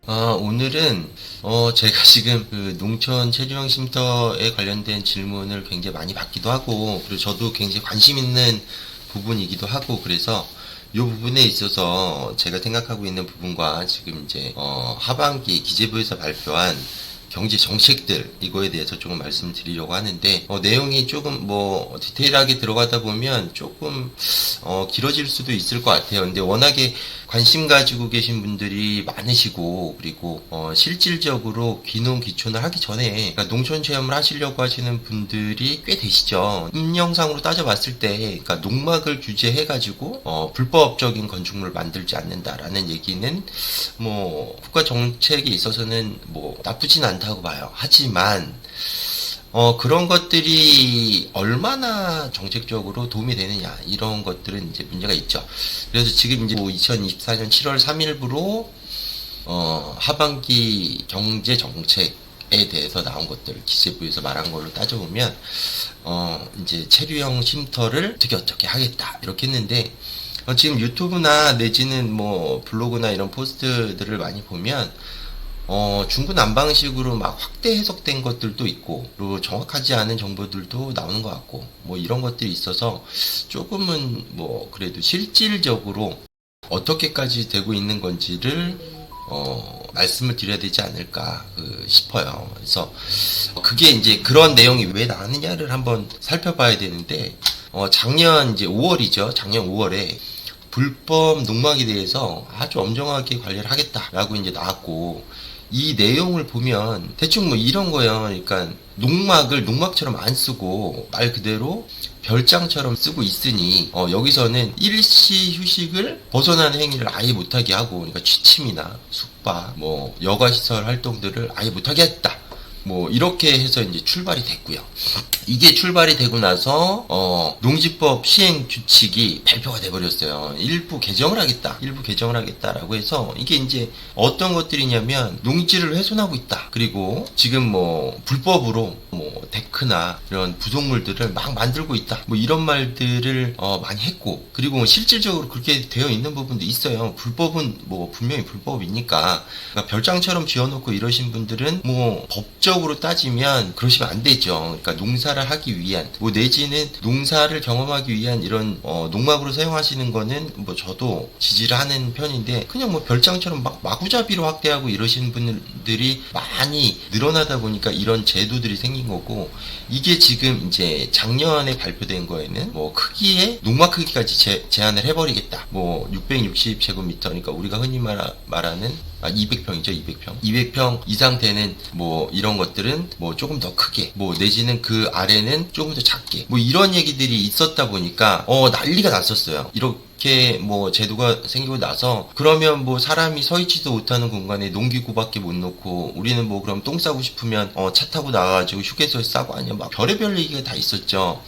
오늘은 제가 지금 그 농촌 체류형 쉼터에 관련된 질문을 굉장히 많이 받기도 하고, 그리고 저도 굉장히 관심 있는 부분이기도 하고, 그래서 이 부분에 있어서 제가 생각하고 있는 부분과 지금 이제 하반기 기재부에서 발표한 경제 정책들 이거에 대해서 조금 말씀드리려고 하는데, 내용이 조금 뭐 디테일하게 들어가다 보면 조금 길어질 수도 있을 것 같아요. 근데 워낙에 관심 가지고 계신 분들이 많으시고, 그리고 실질적으로 귀농 귀촌을 하기 전에 그러니까 농촌 체험을 하시려고 하시는 분들이 꽤 되시죠. 임영상으로 따져봤을 때 그러니까 농막을 규제해 가지고 불법적인 건축물을 만들지 않는다라는 얘기는 뭐 국가 정책에 있어서는 뭐 나쁘진 않다고 봐요. 하지만 그런 것들이 얼마나 정책적으로 도움이 되느냐, 이런 것들은 이제 문제가 있죠. 그래서 지금 이제 2024년 7월 3일부로, 하반기 경제 정책에 대해서 나온 것들, 기재부에서 말한 걸로 따져보면, 이제 체류형 쉼터를 어떻게 하겠다, 이렇게 했는데, 지금 유튜브나 내지는 뭐 블로그나 이런 포스트들을 많이 보면, 중구난방식으로 막 확대 해석된 것들도 있고, 그리고 정확하지 않은 정보들도 나오는 것 같고, 뭐 이런 것들이 있어서 조금은 뭐 그래도 실질적으로 어떻게까지 되고 있는 건지를 말씀을 드려야 되지 않을까 싶어요. 그래서 그게 이제 그런 내용이 왜 나왔느냐를 한번 살펴봐야 되는데, 작년 이제 5월이죠. 작년 5월에 불법 농막에 대해서 아주 엄정하게 관리를 하겠다라고 이제 나왔고, 이 내용을 보면 대충 뭐 이런 거예요. 그러니까 농막을 농막처럼 안 쓰고 말 그대로 별장처럼 쓰고 있으니 여기서는 일시 휴식을 벗어나는 행위를 아예 못하게 하고, 그러니까 취침이나 숙박, 뭐 여가시설 활동들을 아예 못하게 했다. 뭐 이렇게 해서 이제 출발이 됐고요. 이게 출발이 되고 나서 농지법 시행 규칙이 발표가 돼 버렸어요. 일부 개정을 하겠다라고 해서, 이게 이제 어떤 것들이냐면 농지를 훼손하고 있다. 그리고 지금 뭐 불법으로 뭐 데크나 이런 부속물들을 막 만들고 있다. 뭐 이런 말들을 많이 했고, 그리고 뭐 실질적으로 그렇게 되어 있는 부분도 있어요. 불법은 뭐 분명히 불법이니까, 그러니까 별장처럼 지어놓고 이러신 분들은 뭐 법적으로 따지면 그러시면 안 되죠. 그러니까 농사를 하기 위한, 뭐 내지는 농사를 경험하기 위한 이런 농막으로 사용하시는 거는 뭐 저도 지지를 하는 편인데, 그냥 뭐 별장처럼 막 마구잡이로 확대하고 이러시는 분들이 많이 늘어나다 보니까 이런 제도들이 생긴 거고, 이게 지금 이제 작년에 발표된 거에는 뭐 크기에 농막 크기까지 제한을 해버리겠다. 뭐 660제곱미터, 그러니까 우리가 흔히 말하는 200평이죠. 200평 이상 되는 뭐 이런 것들은 뭐 조금 더 크게, 뭐 내지는 그 아래는 조금 더 작게, 뭐 이런 얘기들이 있었다 보니까 난리가 났었어요. 이렇게 뭐 제도가 생기고 나서, 그러면 뭐 사람이 서 있지도 못하는 공간에 농기구밖에 못 놓고 우리는 뭐 그럼 똥 싸고 싶으면 차 타고 나가가지고 휴게소에 싸고, 아니면 막 별의별 얘기가 다 있었죠.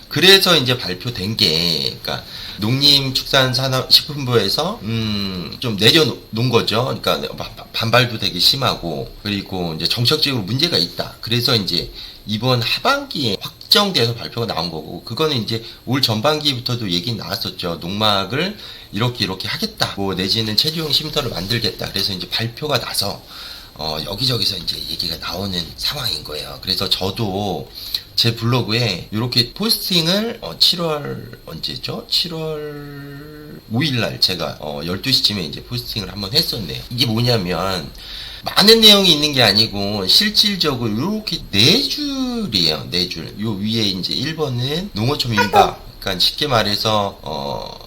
그래서 이제 발표된 게, 그러니까 농림축산산업식품부에서 좀 내려놓은 거죠. 그러니까 반발도 되게 심하고, 그리고 이제 정책적으로 문제가 있다. 그래서 이제 이번 하반기에 확정돼서 발표가 나온 거고, 그거는 이제 올 전반기부터도 얘기 나왔었죠. 농막을 이렇게 하겠다. 뭐 내지는 체류형 쉼터를 만들겠다. 그래서 이제 발표가 나서 여기저기서 이제 얘기가 나오는 상황인 거예요. 그래서 저도 제 블로그에 이렇게 포스팅을 7월 언제죠? 7월 5일날 제가 12시쯤에 이제 포스팅을 한번 했었네요. 이게 뭐냐면, 많은 내용이 있는 게 아니고 실질적으로 이렇게 네 줄이에요. 네 줄. 요 위에 이제 1번은 농어촌 민박. 그러니까 쉽게 말해서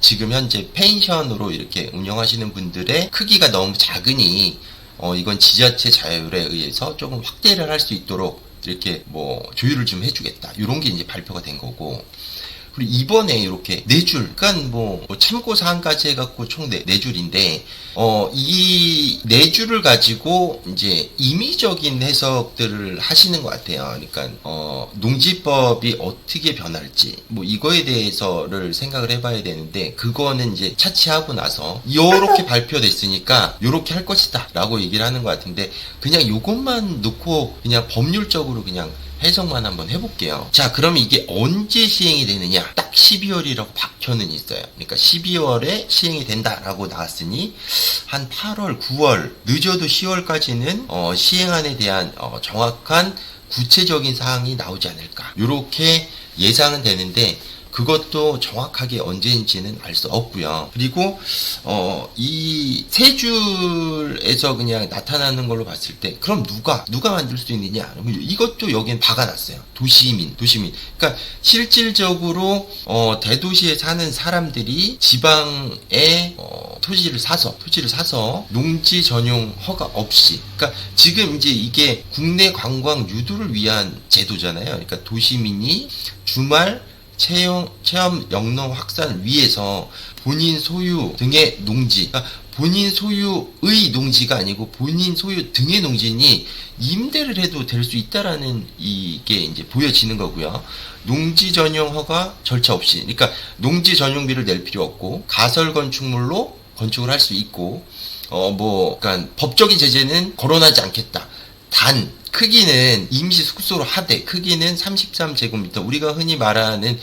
지금 현재 펜션으로 이렇게 운영하시는 분들의 크기가 너무 작으니 이건 지자체 자율에 의해서 조금 확대를 할 수 있도록 이렇게 뭐 조율을 좀 해주겠다. 이런 게 이제 발표가 된 거고, 그리고 이번에 이렇게 네 줄, 그러니까 뭐 참고 사항까지 해갖고 총 네 줄인데, 이 네 줄을 가지고 이제 임의적인 해석들을 하시는 것 같아요. 그러니까 농지법이 어떻게 변할지 뭐 이거에 대해서를 생각을 해봐야 되는데, 그거는 이제 차치하고 나서 요렇게 발표됐으니까 요렇게 할 것이다 라고 얘기를 하는 것 같은데, 그냥 요것만 놓고 그냥 법률적으로 그냥 해석만 한번 해볼게요. 자, 그러면 이게 언제 시행이 되느냐? 딱 12월이라고 박혀는 있어요. 그러니까 12월에 시행이 된다라고 나왔으니 한 8월, 9월, 늦어도 10월까지는 시행안에 대한 정확한 구체적인 사항이 나오지 않을까. 이렇게 예상은 되는데 그것도 정확하게 언제인지는 알 수 없고요. 그리고 이 세 줄에서 그냥 나타나는 걸로 봤을 때 그럼 누가 만들 수 있느냐? 이것도 여기엔 박아놨어요. 도시민. 그러니까 실질적으로 대도시에 사는 사람들이 지방에 토지를 사서 농지 전용 허가 없이, 그러니까 지금 이제 이게 국내 관광 유도를 위한 제도잖아요. 그러니까 도시민이 주말 체험 영농 확산 위해서 본인 소유 등의 농지, 그러니까 본인 소유의 농지가 아니고 본인 소유 등의 농지니 임대를 해도 될 수 있다라는 이게 이제 보여지는 거고요. 농지 전용 허가 절차 없이, 그러니까 농지 전용비를 낼 필요 없고 가설 건축물로 건축을 할 수 있고, 그러니까 법적인 제재는 거론하지 않겠다. 단 크기는 임시 숙소로 하되 크기는 33제곱미터, 우리가 흔히 말하는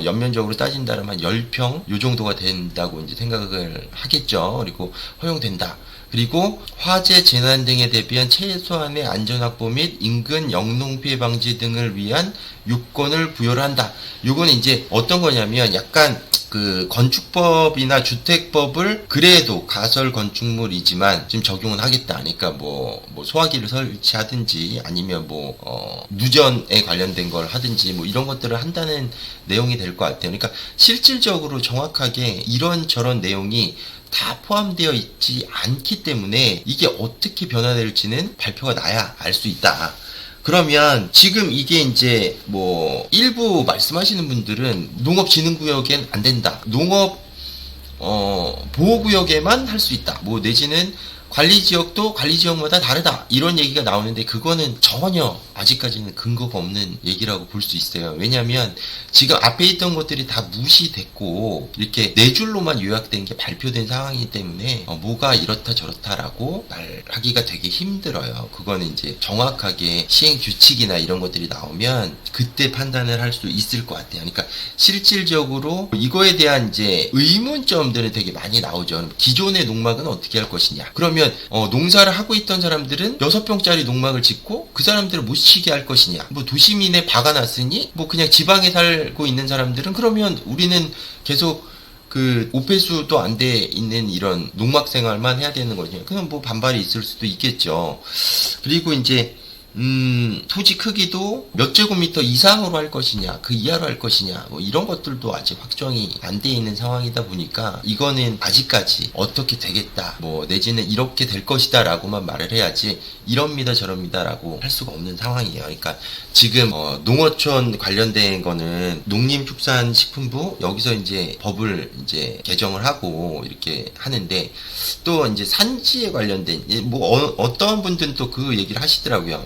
연면적으로 따진다면 한 10평 요 정도가 된다고 이제 생각을 하겠죠. 그리고 허용된다. 그리고 화재, 재난 등에 대비한 최소한의 안전 확보 및 인근 영농 피해 방지 등을 위한 요건을 부여를 한다. 요거는 이제 어떤 거냐면 약간 그 건축법이나 주택법을 그래도 가설 건축물이지만 지금 적용은 하겠다. 그러니까 소화기를 설치하든지 아니면 누전에 관련된 걸 하든지 이런 것들을 한다는 내용이 될 것 같아요. 그러니까 실질적으로 정확하게 이런저런 내용이 다 포함되어 있지 않기 때문에 이게 어떻게 변화될지는 발표가 나야 알 수 있다. 그러면 지금 이게 이제 일부 말씀하시는 분들은 농업진흥구역엔 안 된다. 농업 보호구역에만 할 수 있다. 내지는 관리지역도 관리지역마다 다르다. 이런 얘기가 나오는데 그거는 전혀 아직까지는 근거가 없는 얘기라고 볼 수 있어요. 왜냐하면 지금 앞에 있던 것들이 다 무시됐고 이렇게 네 줄로만 요약된 게 발표된 상황이기 때문에 뭐가 이렇다 저렇다라고 말하기가 되게 힘들어요. 그거는 이제 정확하게 시행 규칙이나 이런 것들이 나오면 그때 판단을 할 수 있을 것 같아요. 그러니까 실질적으로 이거에 대한 이제 의문점들은 되게 많이 나오죠. 기존의 농막은 어떻게 할 것이냐. 그러면 농사를 하고 있던 사람들은 6평짜리 농막을 짓고 그 사람들을 못 쉬게 할 것이냐. 도시민에 박아놨으니 그냥 지방에 살고 있는 사람들은 그러면 우리는 계속 그 오폐수도 안 돼 있는 이런 농막 생활만 해야 되는 거죠. 그럼 반발이 있을 수도 있겠죠. 그리고 이제 토지 크기도 몇 제곱미터 이상으로 할 것이냐, 그 이하로 할 것이냐, 이런 것들도 아직 확정이 안 돼 있는 상황이다 보니까 이거는 아직까지 어떻게 되겠다, 내지는 이렇게 될 것이다 라고만 말을 해야지 이럽니다 저럽니다 라고 할 수가 없는 상황이에요. 그러니까 지금 농어촌 관련된 거는 농림축산식품부 여기서 이제 법을 이제 개정을 하고 이렇게 하는데 또 이제 산지에 관련된 어떤 분들은 또 그 얘기를 하시더라고요.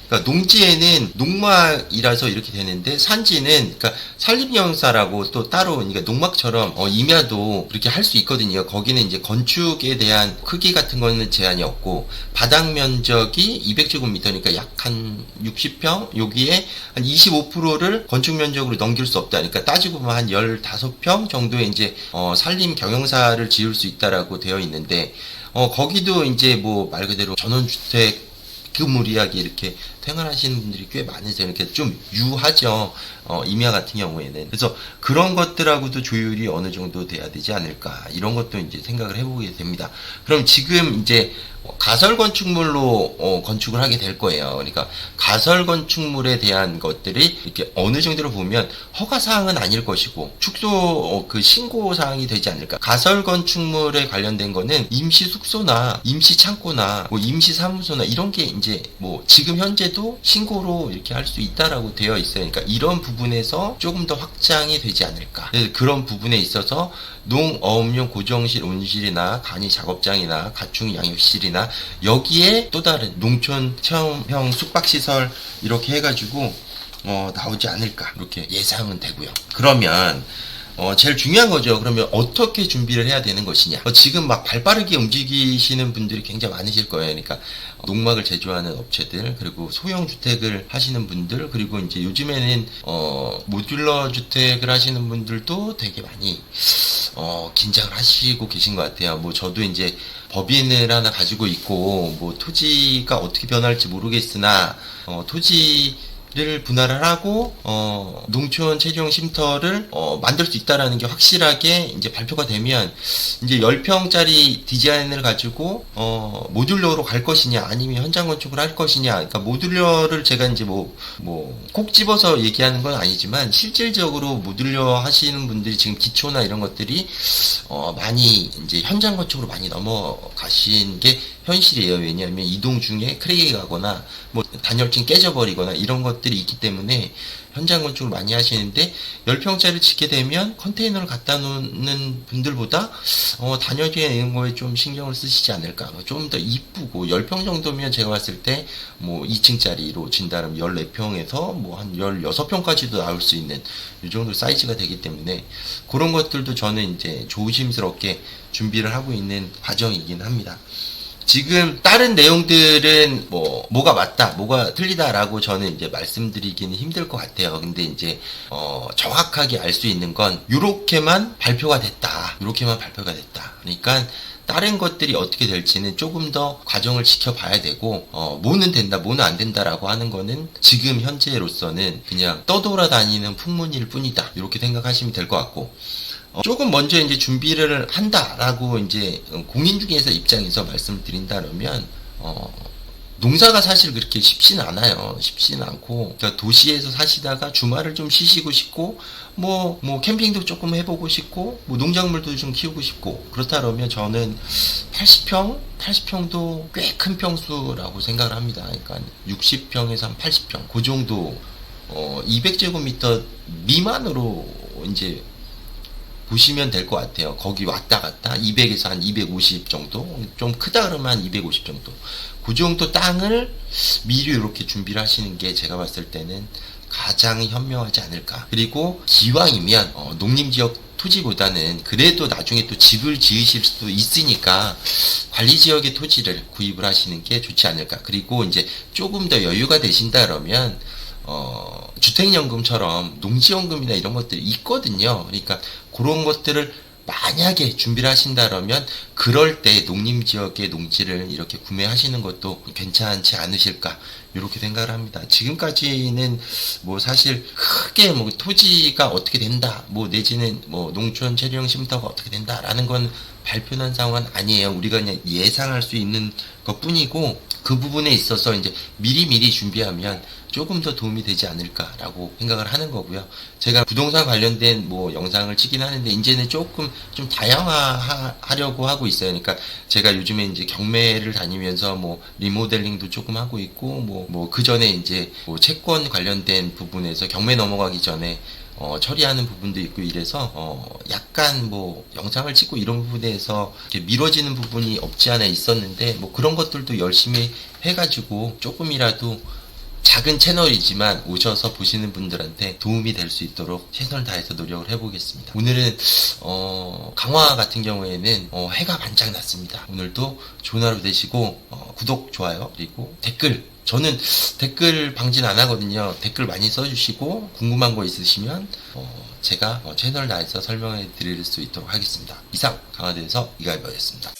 그러니까 농지에는 농막이라서 이렇게 되는데 산지는 그러니까 산림영사라고 또 따로 그러니까 농막처럼 임야도 그렇게 할 수 있거든요. 거기는 이제 건축에 대한 크기 같은 거는 제한이 없고 바닥 면적이 200제곱미터니까 약 한 60평 여기에 한 25%를 건축 면적으로 넘길 수 없다. 그러니까 따지고 보면 한 15평 정도의 이제 산림 경영사를 지을 수 있다라고 되어 있는데 거기도 이제 말 그대로 전원주택 무리하게 이렇게 생활하시는 분들이 꽤 많으세요. 이렇게 좀 유하죠. 임야 같은 경우에는. 그래서 그런 것들하고도 조율이 어느 정도 돼야 되지 않을까. 이런 것도 이제 생각을 해보게 됩니다. 그럼 지금 이제 가설 건축물로 건축을 하게 될 거예요. 그러니까 가설 건축물에 대한 것들이 이렇게 어느 정도로 보면 허가 사항은 아닐 것이고 축소 그 신고 사항이 되지 않을까. 가설 건축물에 관련된 거는 임시 숙소나 임시 창고나 임시 사무소나 이런 게 이제 지금 현재도 신고로 이렇게 할 수 있다라고 되어 있어요. 그러니까 이런 부분에서 조금 더 확장이 되지 않을까. 그런 부분에 있어서 농어업용 고정실, 온실이나 간이 작업장이나 가축 양육실이나 여기에 또 다른 농촌 체험형 숙박시설 이렇게 해가지고 나오지 않을까 이렇게 예상은 되고요. 그러면 제일 중요한 거죠. 그러면 어떻게 준비를 해야 되는 것이냐. 지금 막 발빠르게 움직이시는 분들이 굉장히 많으실 거예요. 그러니까 농막을 제조하는 업체들, 그리고 소형 주택을 하시는 분들, 그리고 이제 요즘에는 모듈러 주택을 하시는 분들도 되게 많이 긴장을 하시고 계신 것 같아요. 뭐 저도 이제 법인을 하나 가지고 있고 뭐 토지가 어떻게 변할지 모르겠으나 토지를 분할을 하고 농촌 체류형 쉼터를 만들 수 있다라는 게 확실하게 이제 발표가 되면 이제 10평짜리 디자인을 가지고 모듈러로 갈 것이냐 아니면 현장 건축을 할 것이냐. 그러니까 모듈러를 제가 이제 뭐 콕 집어서 얘기하는 건 아니지만 실질적으로 모듈러 하시는 분들이 지금 기초나 이런 것들이 많이 이제 현장 건축으로 많이 넘어가신 게 현실이에요. 왜냐하면 이동 중에 크랙이 가거나 뭐 단열층 깨져버리거나 이런 것들이 있기 때문에 현장 건축을 많이 하시는데 10평짜리 짓게 되면 컨테이너를 갖다 놓는 분들보다 단열이나 이런 거에 좀 신경을 쓰시지 않을까. 좀 더 이쁘고 10평 정도면 제가 봤을 때 뭐 2층짜리로 진다면 14평에서 뭐 한 16평까지도 나올 수 있는 이 정도 사이즈가 되기 때문에 그런 것들도 저는 이제 조심스럽게 준비를 하고 있는 과정이긴 합니다. 지금 다른 내용들은 뭐가 맞다, 뭐가 틀리다라고 저는 이제 말씀드리기는 힘들 것 같아요. 근데 이제 정확하게 알 수 있는 건 요렇게만 발표가 됐다. 요렇게만 발표가 됐다. 그러니까 다른 것들이 어떻게 될지는 조금 더 과정을 지켜봐야 되고 뭐는 된다, 뭐는 안 된다라고 하는 거는 지금 현재로서는 그냥 떠돌아다니는 풍문일 뿐이다. 이렇게 생각하시면 될 것 같고 조금 먼저 이제 준비를 한다라고 이제 공인중개사 입장에서 말씀을 드린다면 농사가 사실 그렇게 쉽지는 않아요. 쉽지는 않고 그러니까 도시에서 사시다가 주말을 좀 쉬시고 싶고 뭐 캠핑도 조금 해보고 싶고 뭐 농작물도 좀 키우고 싶고 그렇다 그러면 저는 80평도 꽤 큰 평수라고 생각을 합니다. 그러니까 60평에서 한 80평 그 정도 200제곱미터 미만으로 이제 보시면 될 것 같아요. 거기 왔다 갔다 200에서 한 250 정도, 좀 크다 그러면 한 250 정도. 그 정도 땅을 미리 이렇게 준비를 하시는 게 제가 봤을 때는 가장 현명하지 않을까. 그리고 기왕이면 농림지역 토지보다는 그래도 나중에 또 집을 지으실 수도 있으니까 관리지역의 토지를 구입을 하시는 게 좋지 않을까. 그리고 이제 조금 더 여유가 되신다 그러면 주택연금처럼 농지연금이나 이런 것들이 있거든요. 그러니까 그런 것들을 만약에 준비를 하신다면 그럴 때 농림지역의 농지를 이렇게 구매하시는 것도 괜찮지 않으실까 이렇게 생각을 합니다. 지금까지는 뭐 사실 크게 뭐 토지가 어떻게 된다 뭐 내지는 뭐 농촌 체류형 쉼터가 어떻게 된다라는 건 발표난 상황은 아니에요. 우리가 그냥 예상할 수 있는 것 뿐이고 그 부분에 있어서 이제 미리 준비하면 조금 더 도움이 되지 않을까라고 생각을 하는 거고요. 제가 부동산 관련된 뭐 영상을 찍긴 하는데 이제는 조금 좀 다양화하려고 하고 있어요. 그러니까 제가 요즘에 이제 경매를 다니면서 뭐 리모델링도 조금 하고 있고 뭐 그 전에 이제 뭐 채권 관련된 부분에서 경매 넘어가기 전에 처리하는 부분도 있고 이래서 약간 뭐 영상을 찍고 이런 부분에서 이렇게 미뤄지는 부분이 없지 않아 있었는데 뭐 그런 것들도 열심히 해가지고 조금이라도 작은 채널이지만 오셔서 보시는 분들한테 도움이 될 수 있도록 최선을 다해서 노력을 해보겠습니다. 오늘은 강화 같은 경우에는 해가 반짝 났습니다. 오늘도 좋은 하루 되시고 구독, 좋아요, 그리고 댓글 저는 댓글 방진 안 하거든요. 댓글 많이 써주시고 궁금한 거 있으시면 제가 최선을 다해서 설명해 드릴 수 있도록 하겠습니다. 이상 강화도에서 이가이버였습니다.